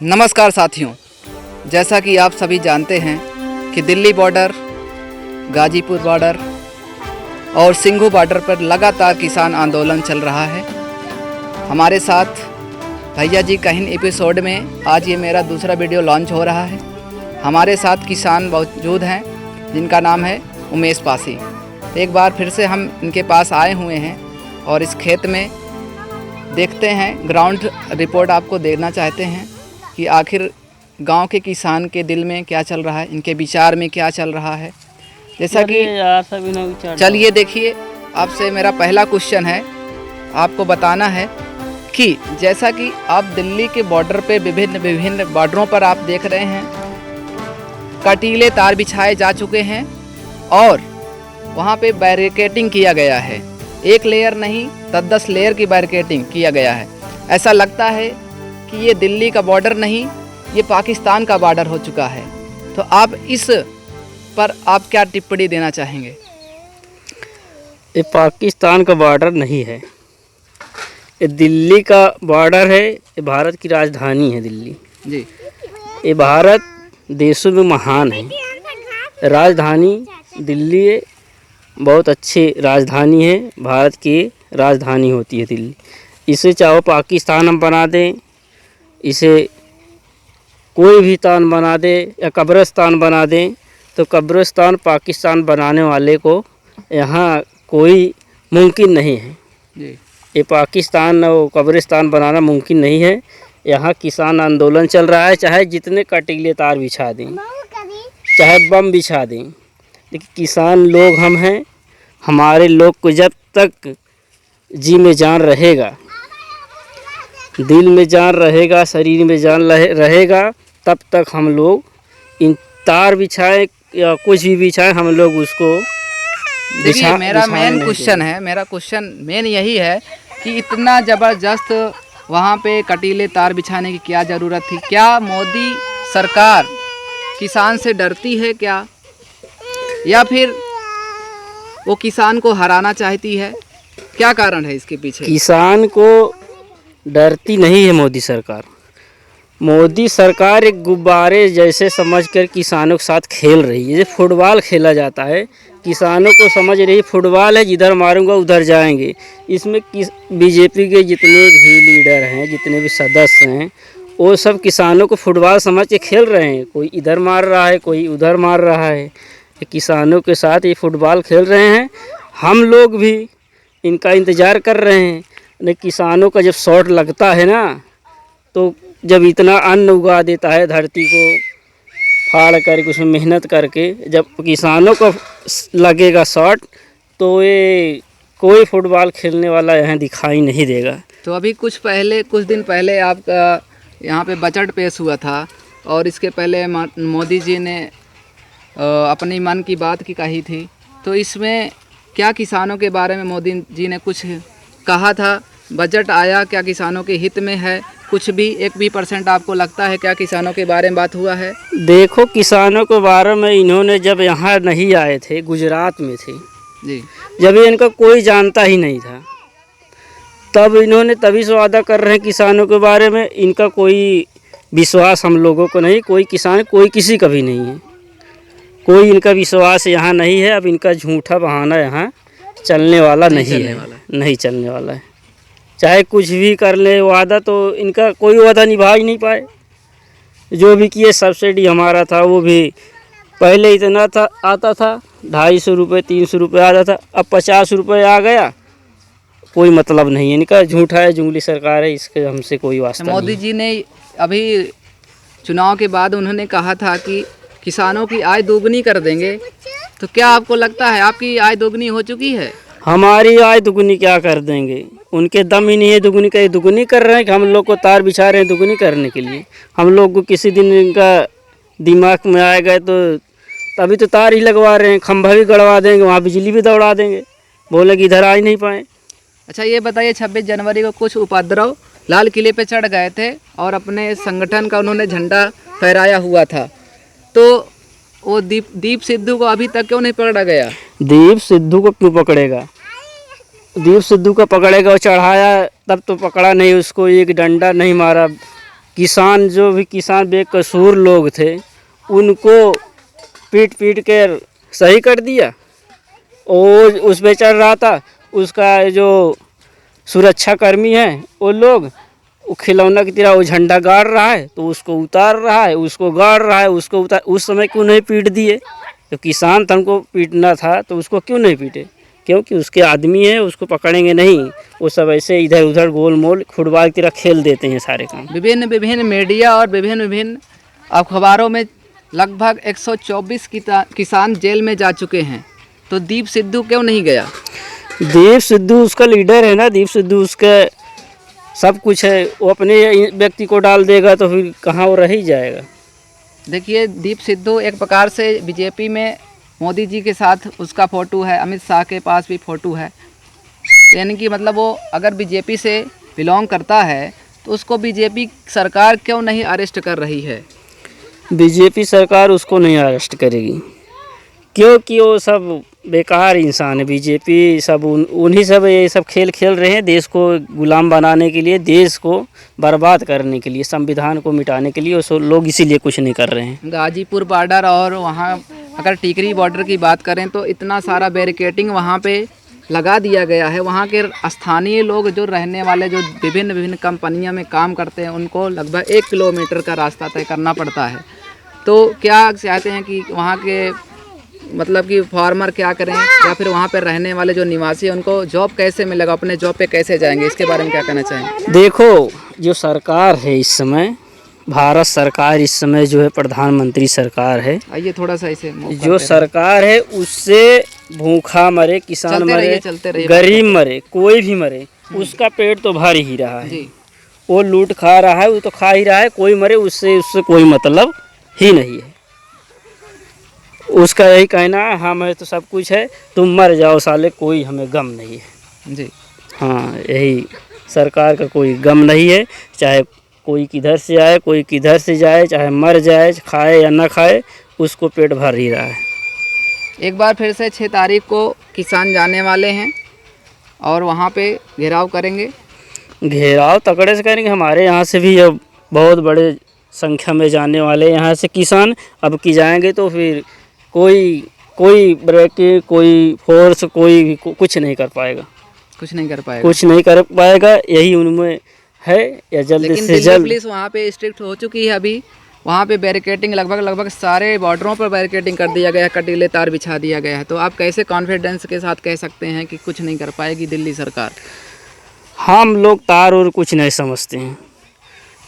नमस्कार साथियों, जैसा कि आप सभी जानते हैं कि दिल्ली बॉर्डर, गाजीपुर बॉर्डर और सिंघू बॉर्डर पर लगातार किसान आंदोलन चल रहा है। हमारे साथ भैया जी कहीं एपिसोड में आज ये मेरा दूसरा वीडियो लॉन्च हो रहा है। हमारे साथ किसान मौजूद हैं जिनका नाम है उमेश पासी। एक बार फिर से हम इनके पास आए हुए हैं और इस खेत में देखते हैं, ग्राउंड रिपोर्ट आपको देना चाहते हैं कि आखिर गांव के किसान के दिल में क्या चल रहा है, इनके विचार में क्या चल रहा है। जैसा कि चलिए देखिए, आपसे मेरा पहला क्वेश्चन है, आपको बताना है कि जैसा कि आप दिल्ली के बॉर्डर पे विभिन्न बॉर्डरों पर आप देख रहे हैं कटीले तार बिछाए जा चुके हैं और वहाँ पे बैरिकेडिंग किया गया है। एक लेयर नहीं 10 लेयर की बैरिकेडिंग किया गया है। ऐसा लगता है कि ये दिल्ली का बॉर्डर नहीं, ये पाकिस्तान का बॉर्डर हो चुका है। तो आप इस पर आप क्या टिप्पणी देना चाहेंगे? ये पाकिस्तान का बॉर्डर नहीं है, ये दिल्ली का बॉर्डर है। ये भारत की राजधानी है दिल्ली जी। ये भारत देशों में महान है। राजधानी दिल्ली है, बहुत अच्छी राजधानी है। भारत की राजधानी होती है दिल्ली। इसे चाहो पाकिस्तान हम बना दें, इसे कोई भी तान बना दे या कब्रिस्तान बना दें, तो कब्रिस्तान पाकिस्तान बनाने वाले को यहाँ कोई मुमकिन नहीं है जी। ये पाकिस्तान और कब्रिस्तान बनाना मुमकिन नहीं है। यहाँ किसान आंदोलन चल रहा है, चाहे जितने कटीले तार बिछा दें, चाहे बम बिछा दें, लेकिन किसान लोग हम हैं। हमारे लोग को जब तक जी में जान रहेगा, दिल में जान रहेगा, शरीर में जान रहेगा, तब तक हम लोग इन तार बिछाए या कुछ भी बिछाए, हम लोग उसको देखिए, मेरा मेन क्वेश्चन है, मेरा क्वेश्चन मेन यही है कि इतना ज़बरदस्त वहाँ पे कटीले तार बिछाने की क्या ज़रूरत थी? क्या मोदी सरकार किसान से डरती है क्या, या फिर वो किसान को हराना चाहती है? क्या कारण है इसके पीछे? किसान को डरती नहीं है मोदी सरकार। मोदी सरकार एक गुब्बारे जैसे समझकर किसानों के साथ खेल रही है। जैसे फुटबॉल खेला जाता है, किसानों को समझ रही है फुटबॉल है, जिधर मारूंगा उधर जाएंगे। इसमें बीजेपी के जितने भी लीडर हैं, जितने भी सदस्य हैं, वो सब किसानों को फुटबॉल समझ के खेल रहे हैं। कोई इधर मार रहा है, कोई उधर मार रहा है। किसानों के साथ ये फुटबॉल खेल रहे हैं। हम लोग भी इनका इंतज़ार कर रहे हैं। न किसानों का जब शॉट लगता है ना, तो जब इतना अन्न उगा देता है धरती को फाड़ करके, उसमें मेहनत करके, जब किसानों को लगेगा शॉट, तो ये कोई फुटबॉल खेलने वाला यहाँ दिखाई नहीं देगा। तो अभी कुछ दिन पहले आपका यहाँ पे बजट पेश हुआ था और इसके पहले मोदी जी ने अपनी मन की बात की कही थी। तो इसमें क्या किसानों के बारे में मोदी जी ने कुछ कहा था? बजट आया, क्या किसानों के हित में है? कुछ भी 1% आपको लगता है क्या किसानों के बारे में बात हुआ है? देखो, किसानों के बारे में इन्होंने जब यहाँ नहीं आए थे, गुजरात में थे जी, जब इनका कोई जानता ही नहीं था, तब इन्होंने तभी से वादा कर रहे हैं किसानों के बारे में। इनका कोई विश्वास हम लोगों को नहीं, कोई किसान कोई किसी का भी नहीं है, कोई इनका विश्वास यहाँ नहीं है। अब इनका झूठा बहाना यहाँ चलने वाला नहीं चलने वाला है। चाहे कुछ भी कर ले वादा, तो इनका कोई वादा निभा ही नहीं पाए। जो भी किए, सब्सिडी हमारा था वो भी पहले इतना था, आता था 250 रुपये 300 रुपये आता था, अब 50 रुपये आ गया। कोई मतलब नहीं है इनका, झूठा है, जुंगली सरकार है, इसके हमसे कोई वास्ता नहीं। मोदी जी ने अभी चुनाव के बाद उन्होंने कहा था कि किसानों की आय दोगुनी कर देंगे। तो क्या आपको लगता है आपकी आय दोगुनी हो चुकी है? हमारी आय दुगुनी क्या कर देंगे? उनके दम ही नहीं है दुगुनी का। ये दुगुनी कर रहे हैं कि हम लोग को तार बिछा रहे हैं दुगुनी करने के लिए। हम लोग को किसी दिन इनका दिमाग में आएगा तो तभी तो तार ही लगवा रहे हैं, खंभा भी गड़वा देंगे, वहाँ बिजली भी दौड़ा देंगे, बोले कि इधर आ ही नहीं पाए। अच्छा, ये बताइए, 26 जनवरी को कुछ उपद्रव लाल किले पे चढ़ गए थे और अपने संगठन का उन्होंने झंडा फहराया हुआ था, तो वो दीप सिद्धू को अभी तक क्यों नहीं पकड़ा गया? दीप सिद्धू को क्यों पकड़ेगा? दीप सिद्धू को पकड़ेगा, वो चढ़ाया तब तो पकड़ा नहीं उसको, एक डंडा नहीं मारा, किसान जो भी किसान बेकसूर लोग थे उनको पीट पीट कर सही कर दिया। और उस पे चढ़ रहा था, उसका जो सुरक्षा कर्मी है वो लोग वो खिलौना की तरह वो झंडा गाड़ रहा है तो उसको उतार रहा है, उसको गाड़ रहा है, उसको उतार। उस समय क्यों नहीं पीट दिए? तो किसान था, उनको पीटना था तो उसको क्यों नहीं पीटे? क्योंकि उसके आदमी है, उसको पकड़ेंगे नहीं। वो सब ऐसे इधर उधर गोल मोल फुटबॉल की तरह खेल देते हैं सारे काम। विभिन्न विभिन्न मीडिया और विभिन्न विभिन्न अखबारों में लगभग 124 किसान जेल में जा चुके हैं, तो दीप सिद्धू क्यों नहीं गया? दीप सिद्धू उसका लीडर है ना, दीप सिद्धू उसका सब कुछ है। वो अपने व्यक्ति को डाल देगा तो फिर कहाँ वो रह ही जाएगा। देखिए, दीप सिद्धू एक प्रकार से बीजेपी में मोदी जी के साथ उसका फ़ोटो है, अमित शाह के पास भी फ़ोटो है। यानी कि मतलब वो अगर बीजेपी से बिलोंग करता है तो उसको बीजेपी सरकार क्यों नहीं अरेस्ट कर रही है? बीजेपी सरकार उसको नहीं अरेस्ट करेगी क्योंकि वो सब बेकार इंसान है। बीजेपी सब उन्हीं सब ये सब खेल खेल रहे हैं, देश को गुलाम बनाने के लिए, देश को बर्बाद करने के लिए, संविधान को मिटाने के लिए। वो लोग इसीलिए कुछ नहीं कर रहे हैं। गाजीपुर बॉर्डर और वहाँ अगर टिकरी बॉर्डर की बात करें तो इतना सारा बैरिकेटिंग वहाँ पे लगा दिया गया है। वहाँ के स्थानीय लोग जो रहने वाले जो विभिन्न विभिन्न कंपनियों में काम करते हैं उनको लगभग 1 किलोमीटर का रास्ता तय करना पड़ता है। तो क्या चाहते हैं कि वहाँ के मतलब कि फार्मर क्या करें, या फिर वहाँ पर रहने वाले जो निवासी हैं उनको जॉब कैसे मिलेगा, अपने जॉब पे कैसे जाएंगे? इसके बारे में क्या कहना चाहेंगे? देखो, जो सरकार है इस समय, भारत सरकार इस समय जो है प्रधानमंत्री सरकार है, आइए थोड़ा सा इसे जो सरकार है उससे भूखा मरे, किसान मरे, गरीब मरे, कोई भी मरे, उसका पेट तो भर ही रहा है जी। वो लूट खा रहा है, वो तो खा ही रहा है। कोई मरे उससे कोई मतलब ही नहीं है। उसका यही कहना है, हमें तो सब कुछ है, तुम मर जाओ साले, कोई हमें गम नहीं है। जी हाँ, यही सरकार का कोई गम नहीं है। चाहे कोई किधर से आए, कोई किधर से जाए, चाहे मर जाए, खाए या ना खाए, उसको पेट भर ही रहा है। एक बार फिर से 6 तारीख को किसान जाने वाले हैं और वहाँ पे घेराव करेंगे। घेराव तकड़े से करेंगे। हमारे यहाँ से भी अब बहुत बड़े संख्या में जाने वाले यहाँ से किसान अब की जाएंगे तो फिर कोई ब्रेकिंग, कोई फोर्स, कोई कुछ नहीं कर पाएगा। कुछ नहीं कर पाएगा। कुछ नहीं कर पाएगा, यही उनमें है। या जल्द लेकिन से दिल्ली जल्द पुलिस वहाँ पे स्ट्रिक्ट हो चुकी है। अभी वहाँ पे बैरिकेटिंग लगभग सारे बॉर्डरों पर बैरिकेटिंग कर दिया गया है, कटीले तार बिछा दिया गया है। तो आप कैसे कॉन्फिडेंस के साथ कह सकते हैं कि कुछ नहीं कर पाएगी दिल्ली सरकार? हम लोग तार और कुछ नहीं समझते हैं।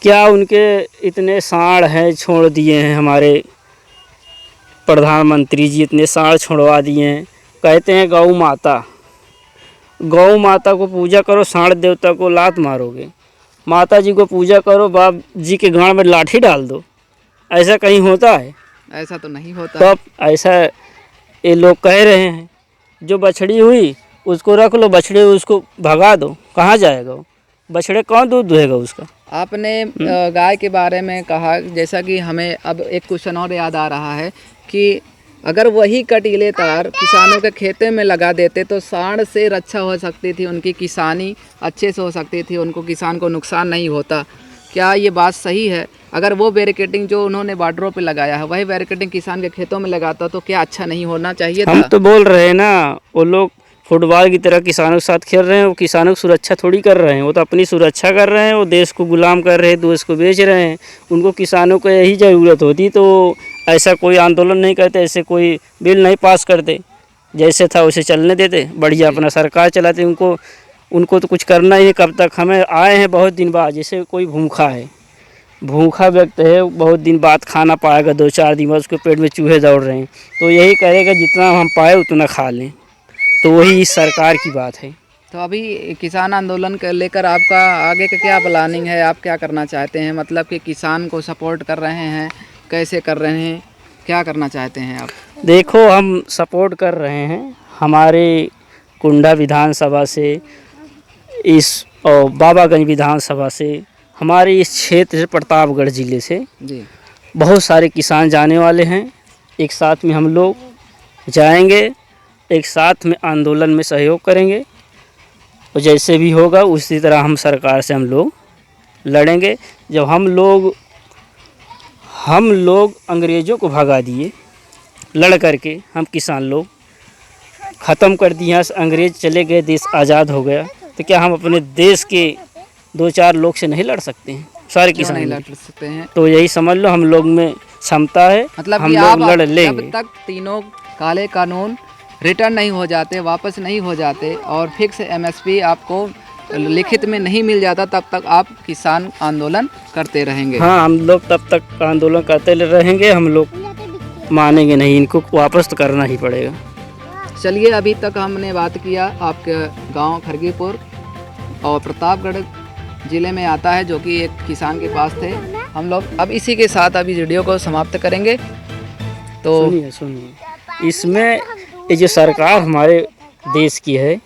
क्या उनके इतने साड़ हैं, छोड़ दिए हैं हमारे प्रधानमंत्री जी, इतने साड़ छोड़वा दिए हैं। कहते हैं गौ माता को पूजा करो, साड़ देवता को लात मारोगे। माता जी को पूजा करो, बाप जी के गांड में लाठी डाल दो। ऐसा कहीं होता है? ऐसा तो नहीं होता। तो अब ऐसा ये लोग कह रहे हैं। जो बछड़ी हुई उसको रख लो, बछड़े उसको भगा दो, कहाँ जाएगा वो? बछड़े कौन दूध दुहेगा उसका? आपने गाय के बारे में कहा, जैसा कि हमें अब एक क्वेश्चन और याद आ रहा है कि अगर वही कटीले तार किसानों के खेते में लगा देते तो सांड से रक्षा हो सकती थी, उनकी किसानी अच्छे से हो सकती थी, उनको किसान को नुकसान नहीं होता। क्या ये बात सही है? अगर वो बैरिकेटिंग जो उन्होंने बॉर्डरों पे लगाया है वही बैरिकेटिंग किसान के खेतों में लगाता तो क्या अच्छा नहीं होना चाहिए था? हम तो बोल रहे हैं ना, वो लोग फुटबॉल की तरह किसानों के साथ खेल रहे हैं। वो किसानों की सुरक्षा थोड़ी कर रहे हैं, वो तो अपनी सुरक्षा कर रहे हैं। वो देश को गुलाम कर रहे हैं, देश को बेच रहे हैं। उनको किसानों को यही ज़रूरत होती तो ऐसा कोई आंदोलन नहीं करते, ऐसे कोई बिल नहीं पास करते। जैसे था वैसे चलने देते, बढ़िया अपना सरकार चलाते। उनको तो कुछ करना ही है। कब तक? हमें आए हैं बहुत दिन बाद, जैसे कोई भूखा है, भूखा व्यक्ति है, बहुत दिन बाद खाना पाएगा, 2-4 दिन बाद उसके पेट में चूहे दौड़ रहे हैं, तो यही करेगा जितना हम पाए उतना खा लें। तो वही इस सरकार की बात है। तो अभी किसान आंदोलन को लेकर आपका आगे का क्या प्लानिंग है? आप क्या करना चाहते हैं? मतलब कि किसान को सपोर्ट कर रहे हैं, कैसे कर रहे हैं, क्या करना चाहते हैं आप? देखो, हम सपोर्ट कर रहे हैं हमारे कुंडा विधानसभा से, इस और बाबागंज विधानसभा से, हमारे इस क्षेत्र से, प्रतापगढ़ ज़िले से जी बहुत सारे किसान जाने वाले हैं। एक साथ में हम लोग जाएंगे, एक साथ में आंदोलन में सहयोग करेंगे और जैसे भी होगा उसी तरह हम सरकार से हम लोग लड़ेंगे। जब हम लोग अंग्रेज़ों को भगा दिए लड़ करके, हम किसान लोग ख़त्म कर दिए, यहाँ से अंग्रेज़ चले गए, देश आज़ाद हो गया, तो क्या हम अपने देश के 2-4 लोग से नहीं लड़ सकते हैं? सारे क्यों किसान नहीं मिल- लड़ सकते हैं? तो यही समझ लो हम लोग में क्षमता है, मतलब हम कि लोग आप लड़ जब लेंगे। तक तीनों काले कानून रिटर्न नहीं हो जाते, वापस नहीं हो जाते और फिक्स एमएसपी आपको लिखित में नहीं मिल जाता, तब तक आप किसान आंदोलन करते रहेंगे। हाँ, हम लोग तब तक आंदोलन करते रहेंगे, हम लोग मानेंगे नहीं, इनको वापस तो करना ही पड़ेगा। चलिए, अभी तक हमने बात किया आपके गांव खरगीपुर और प्रतापगढ़ ज़िले में आता है, जो कि एक किसान के पास थे। हम लोग अब इसी के साथ अभी वीडियो को समाप्त करेंगे। तो सुनिए, इसमें ये जो सरकार हमारे देश की है,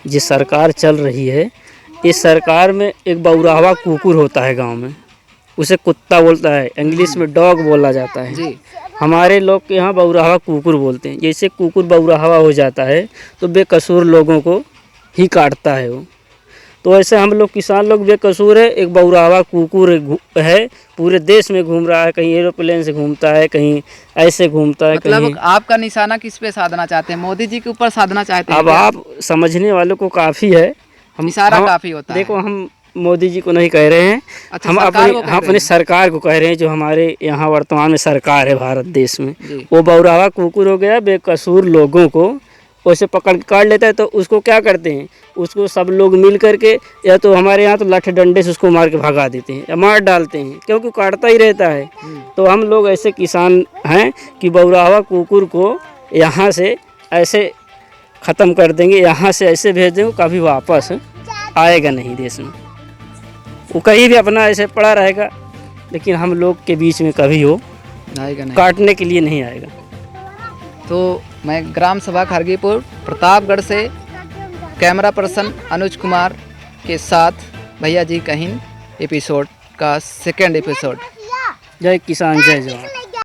जो सरकार चल रही है, इस सरकार में एक बौराहा कुकुर होता है गांव में, उसे कुत्ता बोलता है, इंग्लिश में डॉग बोला जाता है। जी, हमारे लोग के यहाँ बौराहा कुकुर बोलते हैं। जैसे कुकुर बौराहा हो जाता है तो बेकसूर लोगों को ही काटता है वो, तो ऐसे हम लोग किसान लोग बेकसूर है, एक बौराहा कुकुर है, पूरे देश में घूम रहा है, कहीं एरोप्लेन से घूमता है, कहीं ऐसे घूमता है, मतलब कहीं। आपका निशाना किस पे साधना चाहते हैं? मोदी जी के ऊपर साधना चाहते हैं अब क्या? आप समझने वालों को काफ़ी है, इशारा काफ़ी होता है। देखो, हम मोदी जी को नहीं कह रहे हैं, अच्छा, हम सरकार को कह रहे अपने हैं। सरकार को कह रहे हैं, जो हमारे यहाँ वर्तमान में सरकार है भारत देश में। जी। वो बौराहा कुकुर हो गया, बेकसूर लोगों को वैसे पकड़ के काट लेता है, तो उसको क्या करते हैं, उसको सब लोग मिल करके, या तो हमारे यहाँ तो लाठी डंडे से उसको मार के भगा देते हैं या मार डालते हैं, क्योंकि काटता ही रहता है। तो हम लोग ऐसे किसान हैं कि बौराहा कुकुर को यहाँ से ऐसे ख़त्म कर देंगे, यहाँ से ऐसे भेज देंगे, कभी वापस आएगा नहीं देश में, वो कहीं भी अपना ऐसे पड़ा रहेगा, लेकिन हम लोग के बीच में कभी वो आएगा नहीं। काटने के लिए नहीं आएगा। तो मैं ग्राम सभा खरगीपुर प्रतापगढ़ से कैमरा पर्सन अनुज कुमार के साथ भैया जी कहीं एपिसोड का सेकंड एपिसोड। जय किसान जय जवान।